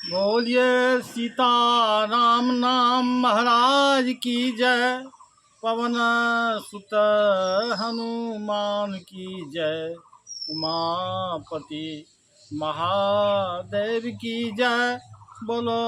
बोलिए सीता राम नाम महाराज की जय। पवन सुत हनुमान की जय। उमापति महादेव की जय। बोलो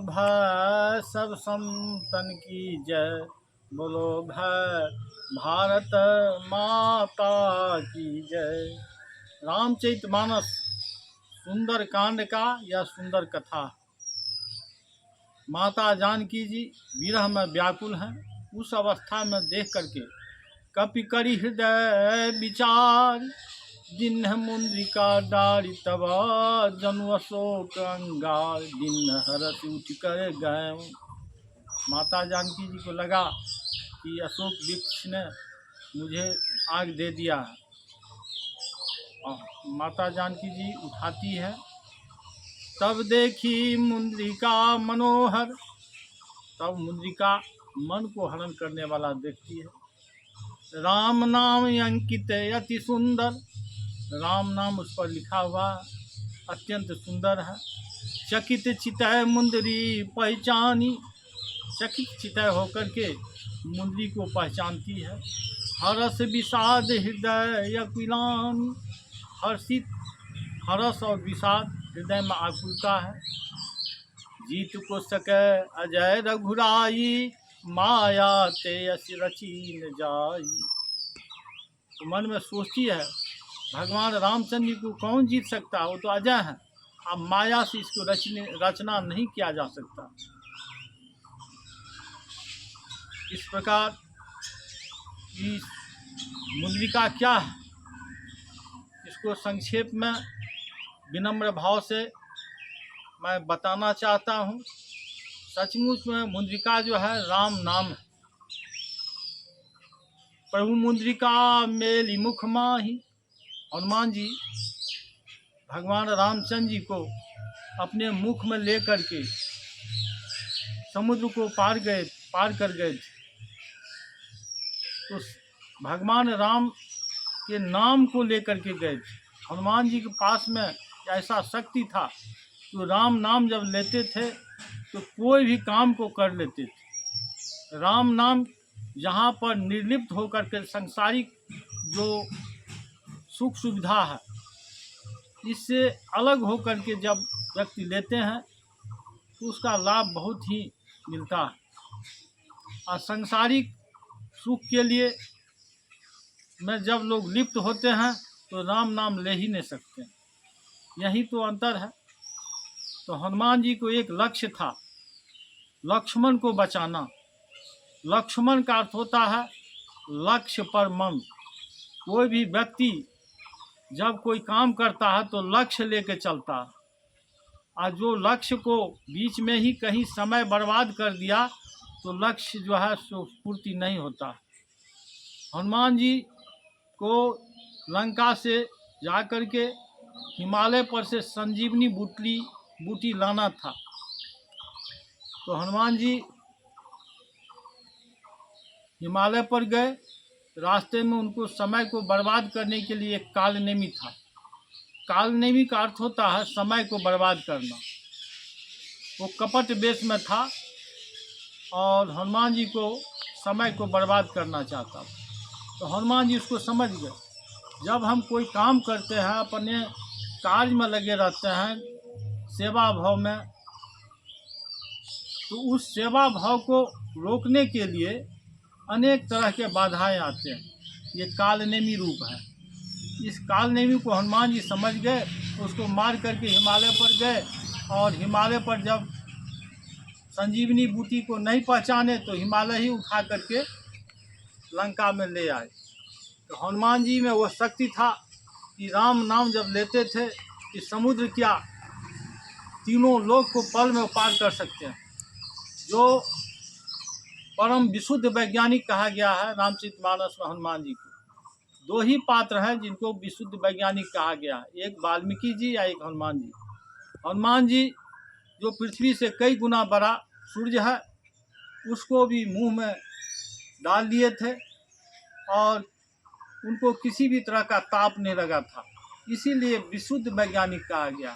भाई सब संतन की जय। बोलो भाई भारत माता की जय। रामचरितमानस सुंदर कांड का या सुंदर कथा। माता जानकी जी विरह में व्याकुल हैं। उस अवस्था में देख करके कपि करि हृदय विचार। दिन मुंद्रिका डारी तब जनु अशोक अंगार। दिन हरस उठ कर गए। माता जानकी जी को लगा कि अशोक वृक्ष ने मुझे आग दे दिया है। माता जानकी जी उठाती है। तब देखी मुंद्रिका मनोहर। तब मुंद्रिका मन को हरण करने वाला देखती है। राम नाम अंकित अति सुंदर। राम नाम उस पर लिखा हुआ अत्यंत सुंदर है। चकित चितय मुंदरी पहचानी। चकित चितय होकर के मुंदरी को पहचानती है। हरस विषाद हृदय अकुलानी। हर्षित हरस और विषाद हृदय में आकुलता है। जीत को सके अजय रघुराई। माया ते यस रची न जाई। तो मन में सोचती है भगवान रामचंद्र जी को कौन जीत सकता है, वो तो अजय है। अब माया से इसको रचना नहीं किया जा सकता। इस प्रकार इस मुंद्रिका क्या है, इसको संक्षेप में विनम्र भाव से मैं बताना चाहता हूँ। सचमुच में मुंद्रिका जो है राम नाम है। प्रभु मुंद्रिका मेली मुख माही। हनुमान जी भगवान रामचंद्र जी को अपने मुख में लेकर के समुद्र को पार कर गए थे। तो भगवान राम के नाम को लेकर के गए थे। हनुमान जी के पास में ऐसा शक्ति था तो राम नाम जब लेते थे तो कोई भी काम को कर लेते थे। राम नाम जहाँ पर निर्लिप्त होकर के सांसारिक जो सुख सुविधा है इससे अलग होकर के जब व्यक्ति लेते हैं तो उसका लाभ बहुत ही मिलता है। और सांसारिक सुख के लिए में जब लोग लिप्त होते हैं तो राम नाम ले ही नहीं सकते। यही तो अंतर है। तो हनुमान जी को एक लक्ष्य था, लक्ष्मण को बचाना। लक्ष्मण का अर्थ होता है लक्ष्य पर मन। कोई भी व्यक्ति जब कोई काम करता है तो लक्ष्य लेके चलता है। और जो लक्ष्य को बीच में ही कहीं समय बर्बाद कर दिया तो लक्ष्य जो है सो पूर्ति नहीं होता। हनुमान जी को लंका से जाकर के हिमालय पर से संजीवनी बूटी लाना था। तो हनुमान जी हिमालय पर गए। रास्ते में उनको समय को बर्बाद करने के लिए एक कालनेमी था। कालनेमी का अर्थ होता है समय को बर्बाद करना। वो कपट वेश में था और हनुमान जी को समय को बर्बाद करना चाहता था। तो हनुमान जी उसको समझ गए। जब हम कोई काम करते हैं, अपने कार्य में लगे रहते हैं सेवा भाव में, तो उस सेवा भाव को रोकने के लिए अनेक तरह के बाधाएं आते हैं। ये कालनेमी रूप है। इस कालनेमी को हनुमान जी समझ गए, उसको मार करके हिमालय पर गए। और हिमालय पर जब संजीवनी बूटी को नहीं पहचाने तो हिमालय ही उठा करके लंका में ले आए। तो हनुमान जी में वो शक्ति था कि राम नाम जब लेते थे कि समुद्र क्या तीनों लोक को पल में पार कर सकते हैं। जो परम विशुद्ध वैज्ञानिक कहा गया है रामचरितमानस में हनुमान जी को। दो ही पात्र हैं जिनको विशुद्ध वैज्ञानिक कहा गया है, एक वाल्मीकि जी या एक हनुमान जी। हनुमान जी जो पृथ्वी से कई गुना बड़ा सूर्य है उसको भी मुंह में डाल लिए थे और उनको किसी भी तरह का ताप नहीं लगा था। इसीलिए विशुद्ध वैज्ञानिक कहा गया।